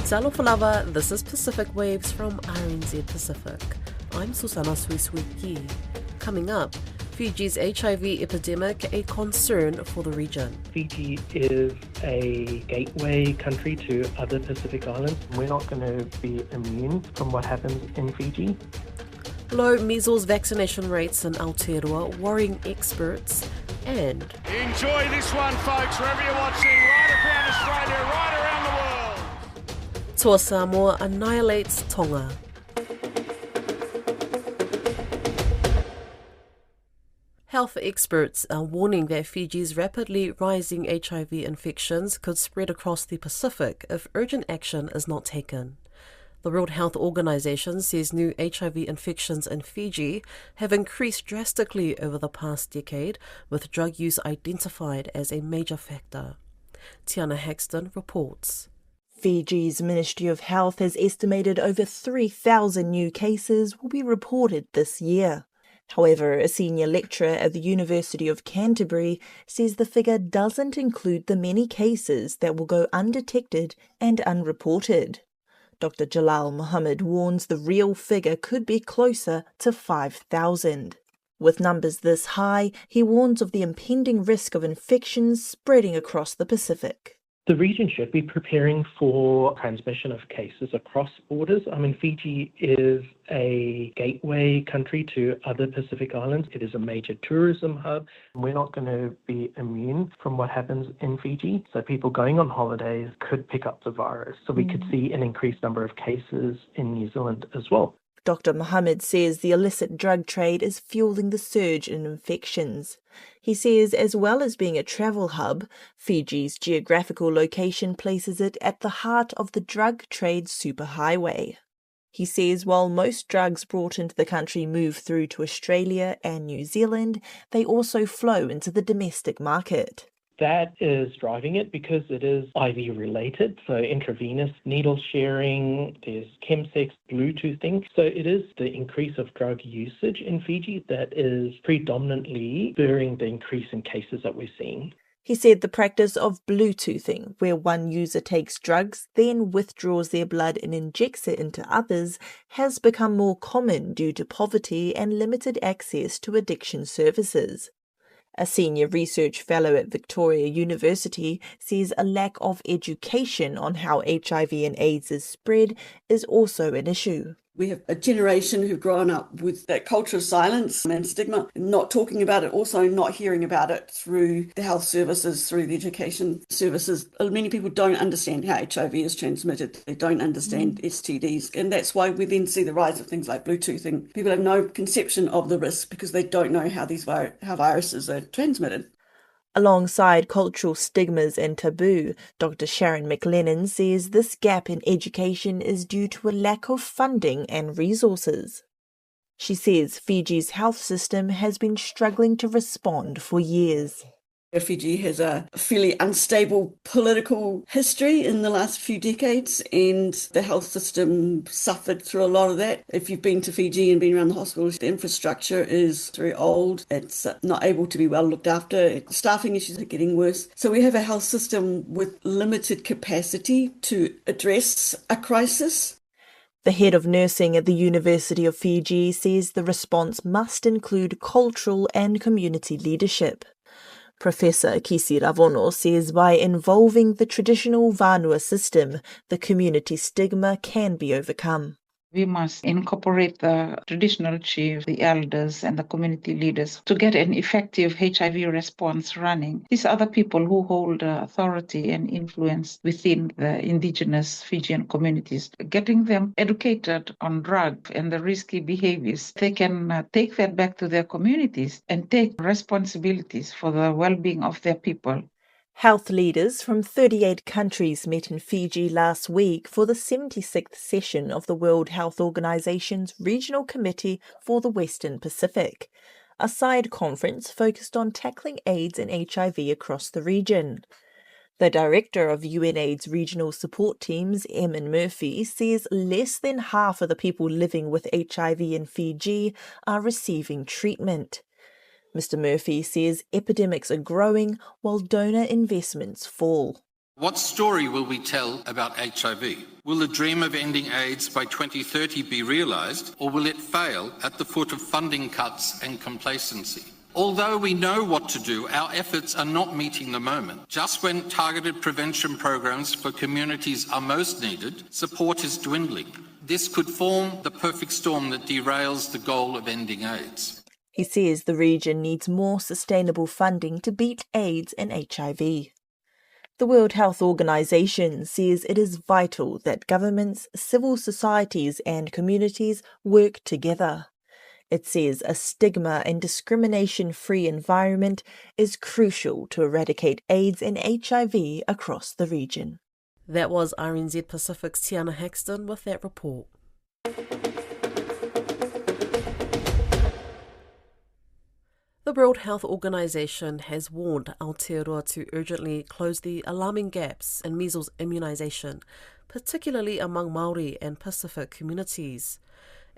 Salofalava, this is Pacific Waves from RNZ Pacific. I'm Susana Suiswiki. Coming up, Fiji's HIV epidemic a concern for the region. Fiji is a gateway country to other Pacific islands. We're not going to be immune from what happens in Fiji. Low measles vaccination rates in Aotearoa worrying experts, and enjoy this one, folks, wherever you're watching, right around Australia, right around the world. Toa Samoa annihilates Tonga. Health experts are warning that Fiji's rapidly rising HIV infections could spread across the Pacific if urgent action is not taken. The World Health Organization says new HIV infections in Fiji have increased drastically over the past decade, with drug use identified as a major factor. Tiana Haxton reports. Fiji's Ministry of Health has estimated over 3,000 new cases will be reported this year. However, a senior lecturer at the University of Canterbury says the figure doesn't include the many cases that will go undetected and unreported. Dr. Jalal Mohammed warns the real figure could be closer to 5,000. With numbers this high, he warns of the impending risk of infections spreading across the Pacific. The region should be preparing for transmission of cases across borders. Fiji is a gateway country to other Pacific islands. It is a major tourism hub. We're not going to be immune from what happens in Fiji. So people going on holidays could pick up the virus. So we could see an increased number of cases in New Zealand as well. Dr. Mohammed says the illicit drug trade is fueling the surge in infections. He says as well as being a travel hub, Fiji's geographical location places it at the heart of the drug trade superhighway. He says while most drugs brought into the country move through to Australia and New Zealand, they also flow into the domestic market. That is driving it because it is IV related, so intravenous needle sharing, there's chemsex, Bluetoothing. So it is the increase of drug usage in Fiji that is predominantly spurring the increase in cases that we're seeing. He said the practice of Bluetoothing, where one user takes drugs, then withdraws their blood and injects it into others, has become more common due to poverty and limited access to addiction services. A senior research fellow at Victoria University says a lack of education on how HIV and AIDS is spread is also an issue. We have a generation who've grown up with that culture of silence and stigma, not talking about it, also not hearing about it through the health services, through the education services. Many people don't understand how HIV is transmitted. They don't understand STDs. And that's why we then see the rise of things like Bluetoothing. People have no conception of the risk because they don't know how how viruses are transmitted. Alongside cultural stigmas and taboo, Dr. Sharon McLennan says this gap in education is due to a lack of funding and resources. She says Fiji's health system has been struggling to respond for years. Fiji has a fairly unstable political history in the last few decades, and the health system suffered through a lot of that. If you've been to Fiji and been around the hospitals, the infrastructure is very old. It's not able to be well looked after. Staffing issues are getting worse. So we have a health system with limited capacity to address a crisis. The head of nursing at the University of Fiji says the response must include cultural and community leadership. Professor Kisi Ravono says by involving the traditional Vanua system, the community stigma can be overcome. We must incorporate the traditional chiefs, the elders and the community leaders to get an effective HIV response running. These are the people who hold authority and influence within the indigenous Fijian communities. Getting them educated on drugs and the risky behaviors, they can take that back to their communities and take responsibilities for the well-being of their people. Health leaders from 38 countries met in Fiji last week for the 76th session of the World Health Organization's Regional Committee for the Western Pacific, a side conference focused on tackling AIDS and HIV across the region. The director of UNAIDS regional support teams, Eamon Murphy, says less than half of the people living with HIV in Fiji are receiving treatment. Mr. Murphy says epidemics are growing while donor investments fall. What story will we tell about HIV? Will the dream of ending AIDS by 2030 be realised, or will it fail at the foot of funding cuts and complacency? Although we know what to do, our efforts are not meeting the moment. Just when targeted prevention programs for communities are most needed, support is dwindling. This could form the perfect storm that derails the goal of ending AIDS. He says the region needs more sustainable funding to beat AIDS and HIV. The World Health Organization says it is vital that governments, civil societies and communities work together. It says a stigma and discrimination-free environment is crucial to eradicate AIDS and HIV across the region. That was RNZ Pacific's Tiana Haxton with that report. The World Health Organization has warned Aotearoa to urgently close the alarming gaps in measles immunisation, particularly among Māori and Pacific communities.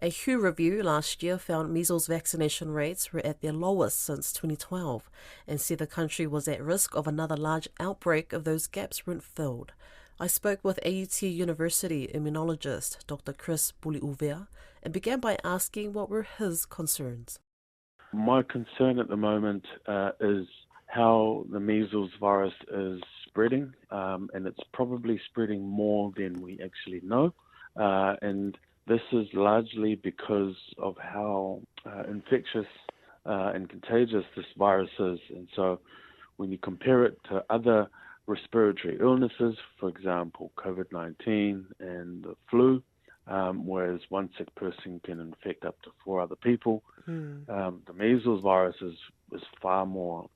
A WHO review last year found measles vaccination rates were at their lowest since 2012 and said the country was at risk of another large outbreak if those gaps weren't filled. I spoke with AUT University immunologist Dr. Chris Buliuvea and began by asking what were his concerns. My concern at the moment is how the measles virus is spreading, and it's probably spreading more than we actually know. And this is largely because of how infectious and contagious this virus is. And so when you compare it to other respiratory illnesses, for example, COVID-19 and the flu, whereas one sick person can infect up to 4 other people. The measles virus is far more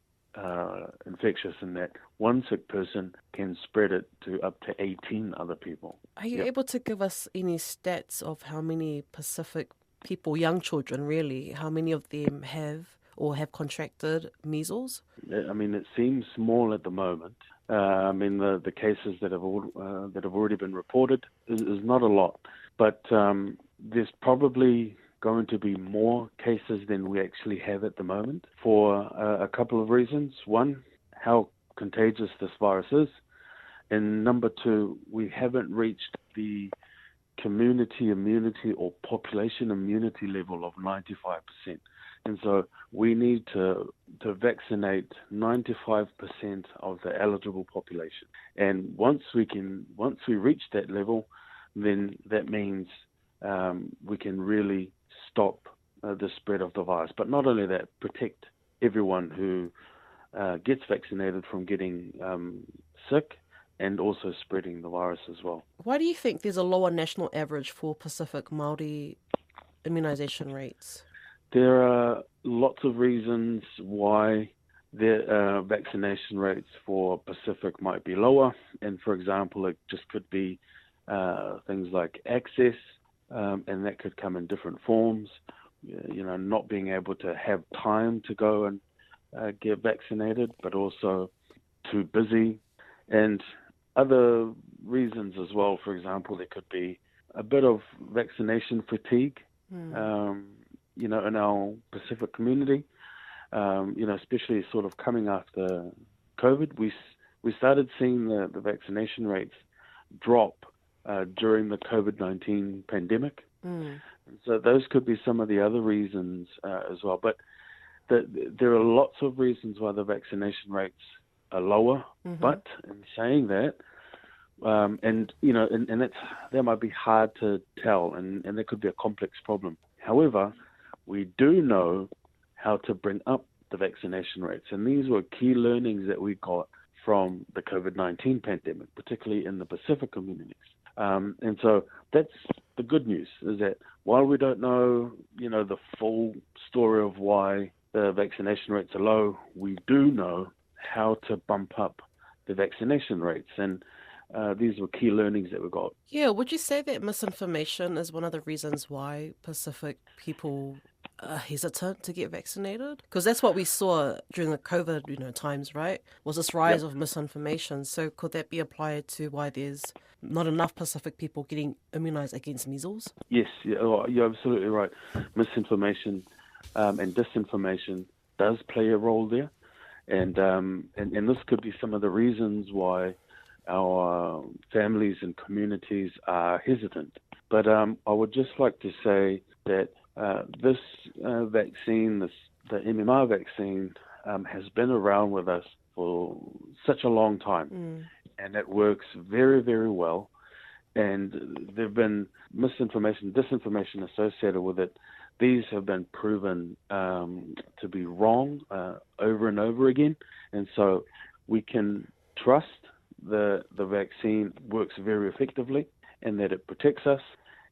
infectious in that one sick person can spread it to up to 18 other people. Are you able to give us any stats of how many Pacific people, young children really, how many of them have or have contracted measles? I mean, it seems small at the moment. I mean, the cases that have already been reported is not a lot, but there's probably going to be more cases than we actually have at the moment for a couple of reasons. One, how contagious this virus is, and number 2, we haven't reached the community immunity or population immunity level of 95%. And so we need to vaccinate 95% of the eligible population. And once we reach that level, then that means we can really stop the spread of the virus. But not only that, protect everyone who gets vaccinated from getting sick and also spreading the virus as well. Why do you think there's a lower national average for Pacific Māori immunisation rates? There are lots of reasons why the vaccination rates for Pacific might be lower. And for example, it just could be things like access, and that could come in different forms. Not being able to have time to go and get vaccinated, but also too busy. And other reasons as well, for example, there could be a bit of vaccination fatigue. In our Pacific community, especially sort of coming after COVID, we started seeing the vaccination rates drop during the COVID-19 pandemic. So those could be some of the other reasons as well. But there are lots of reasons why the vaccination rates are lower. But in saying that, and that might be hard to tell, and that could be a complex problem. However, we do know how to bring up the vaccination rates. And these were key learnings that we got from the COVID-19 pandemic, particularly in the Pacific communities. And so that's the good news, is that while we don't know, the full story of why the vaccination rates are low, we do know how to bump up the vaccination rates. And these were key learnings that we got. Yeah, would you say that misinformation is one of the reasons why Pacific people are hesitant to get vaccinated? Because that's what we saw during the COVID, times, right? Was this rise of misinformation. So could that be applied to why there's not enough Pacific people getting immunized against measles? Yes, you're absolutely right. Misinformation and disinformation does play a role there. And this could be some of the reasons why our families and communities are hesitant. But I would just like to say that this vaccine, the MMR vaccine, has been around with us for such a long time, and it works very, very well. And there have been misinformation, disinformation associated with it. These have been proven to be wrong over and over again, and so we can trust the vaccine works very effectively and that it protects us,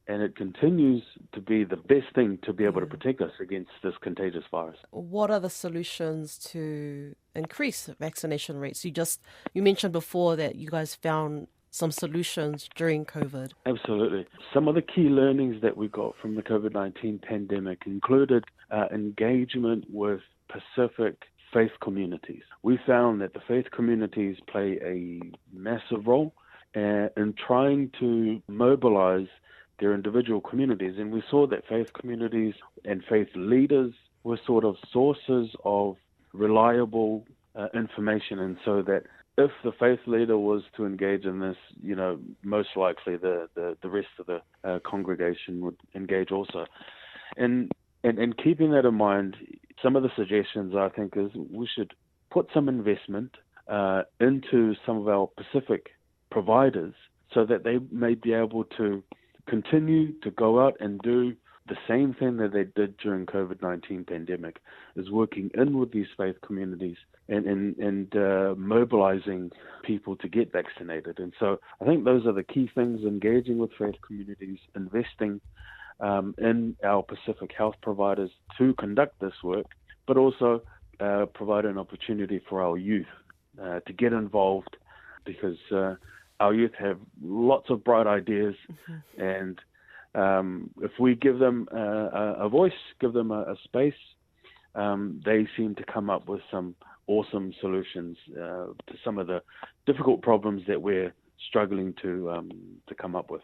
and it continues to be the best thing to be able to protect us against this contagious virus. What are the solutions to increase vaccination rates? You mentioned before that you guys found some solutions during COVID. Absolutely. Some of the key learnings that we got from the COVID-19 pandemic included engagement with Pacific faith communities. We found that the faith communities play a massive role in trying to mobilize their individual communities, and we saw that faith communities and faith leaders were sort of sources of reliable information, and so that if the faith leader was to engage in this, most likely the rest of the congregation would engage also. And keeping that in mind, some of the suggestions I think is we should put some investment into some of our Pacific providers so that they may be able to continue to go out and do the same thing that they did during COVID-19 pandemic, is working in with these faith communities and mobilizing people to get vaccinated. And so I think those are the key things: engaging with faith communities, investing in our Pacific health providers to conduct this work, but also provide an opportunity for our youth to get involved, because our youth have lots of bright ideas, and if we give them a voice, give them a space, they seem to come up with some awesome solutions to some of the difficult problems that we're struggling to come up with.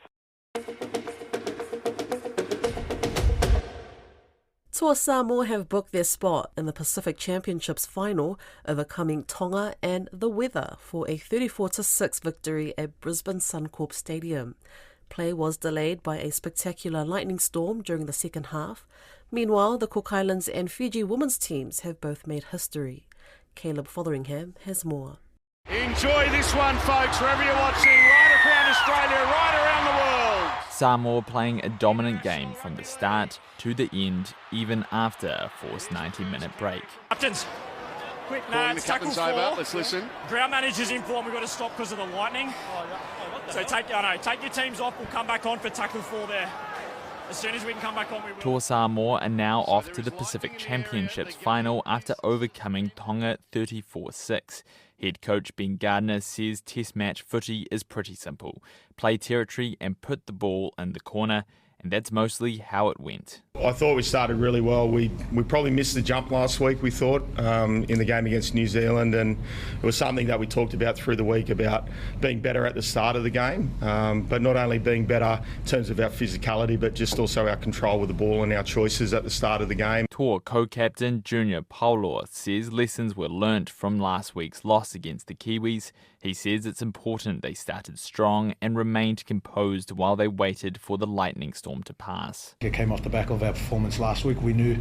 Toa Samoa have booked their spot in the Pacific Championships final, overcoming Tonga and the weather for a 34-6 victory at Brisbane Suncorp Stadium. Play was delayed by a spectacular lightning storm during the second half. Meanwhile, the Cook Islands and Fiji women's teams have both made history. Caleb Fotheringham has more. Enjoy this one, folks, wherever you're watching, right around Australia, right around the world. Samoa playing a dominant game from the start to the end, even after a forced 90-minute break. Captains, quick The captain's over. Let's listen. Ground manager's in form. We've got to stop because of the lightning. So take your teams off. We'll come back on for tackle 4 there. As soon as we can come back on, we will. Toa Samoa are now off to the Pacific Championships final after overcoming Tonga 34-6. Head coach Ben Gardner says test match footy is pretty simple. Play territory and put the ball in the corner, and that's mostly how it went. I thought we started really well. We probably missed the jump last week, we thought, in the game against New Zealand, and it was something that we talked about through the week about being better at the start of the game, but not only being better in terms of our physicality, but just also our control with the ball and our choices at the start of the game. Toa co-captain Junior Paulo says lessons were learnt from last week's loss against the Kiwis. He says it's important they started strong and remained composed while they waited for the lightning storm to pass. It came off the back of our performance last week. We knew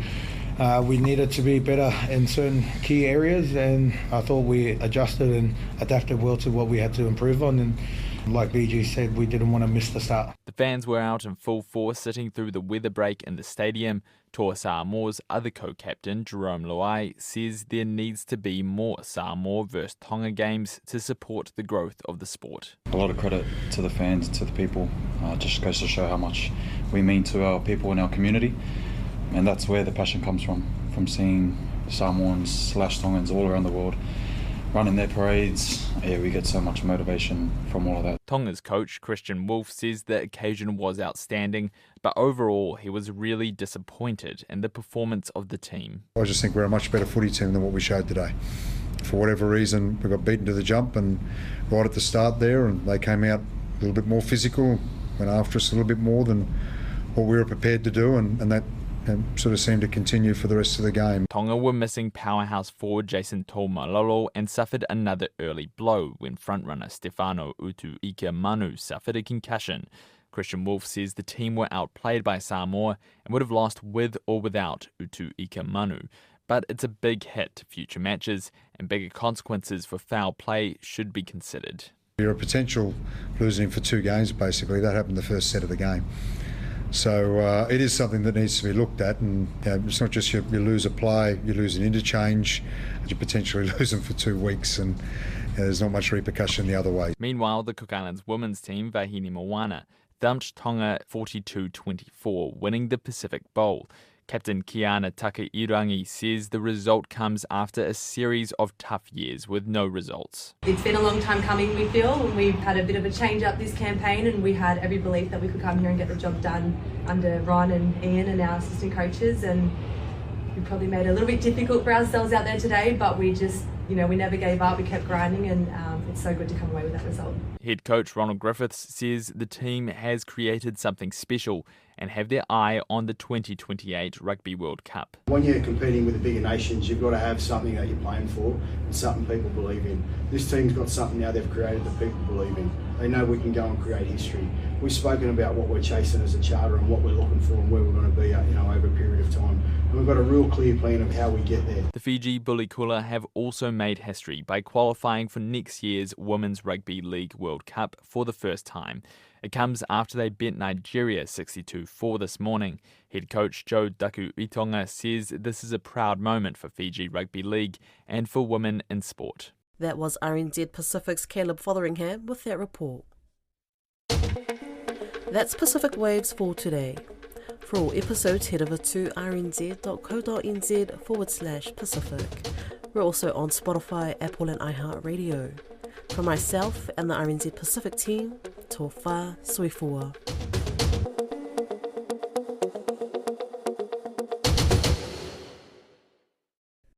we needed to be better in certain key areas, and I thought we adjusted and adapted well to what we had to improve on. And like BG said, we didn't want to miss the start. The fans were out in full force sitting through the weather break in the stadium. Toa Samoa's other co-captain, Jerome Luai, says there needs to be more Samoa versus Tonga games to support the growth of the sport. A lot of credit to the fans, to the people. Just goes to show how much we mean to our people in our community. And that's where the passion comes from seeing Samoans/Tongans all around the world running their parades. Yeah, we get so much motivation from all of that. Tonga's coach, Christian Wolf, says the occasion was outstanding, but overall he was really disappointed in the performance of the team. I just think we're a much better footy team than what we showed today. For whatever reason, we got beaten to the jump and right at the start there, and they came out a little bit more physical, went after us a little bit more than what we were prepared to do, and that sort of seemed to continue for the rest of the game. Tonga were missing powerhouse forward Jason Taumalolo and suffered another early blow when frontrunner Stefano Utu-Ika-Manu suffered a concussion. Christian Wolf says the team were outplayed by Samoa and would have lost with or without Utu-Ika-Manu. But it's a big hit to future matches, and bigger consequences for foul play should be considered. You're a potential losing him for 2 games, basically. That happened the first set of the game. So it is something that needs to be looked at, and it's not just you lose a play, you lose an interchange, you potentially lose them for 2 weeks, and there's not much repercussion the other way. Meanwhile, the Cook Islands women's team, Vahine Moana, thumped Tonga 42-24, winning the Pacific Bowl. Captain Kiana Takairangi says the result comes after a series of tough years with no results. It's been a long time coming, we feel, and we've had a bit of a change up this campaign, and we had every belief that we could come here and get the job done under Ron and Ian and our assistant coaches, and we probably made it a little bit difficult for ourselves out there today, but we just, we never gave up, we kept grinding, and it's so good to come away with that result. Head coach Ronald Griffiths says the team has created something special and have their eye on the 2028 Rugby World Cup. When you're competing with the bigger nations, you've got to have something that you're playing for and something people believe in. This team's got something now they've created that people believe in. They know we can go and create history. We've spoken about what we're chasing as a charter and what we're looking for and where we're going to be over a period of time. And we've got a real clear plan of how we get there. The Fiji Bulikula have also made history by qualifying for next year's Women's Rugby League World Cup for the first time. It comes after they beat Nigeria 62-4 this morning. Head coach Joe Daku Itonga says this is a proud moment for Fiji Rugby League and for women in sport. That was RNZ Pacific's Caleb Fotheringham with that report. That's Pacific Waves for today. For all episodes, head over to rnz.co.nz/Pacific. We're also on Spotify, Apple and iHeartRadio. From myself and the RNZ Pacific team, Toa Samoa.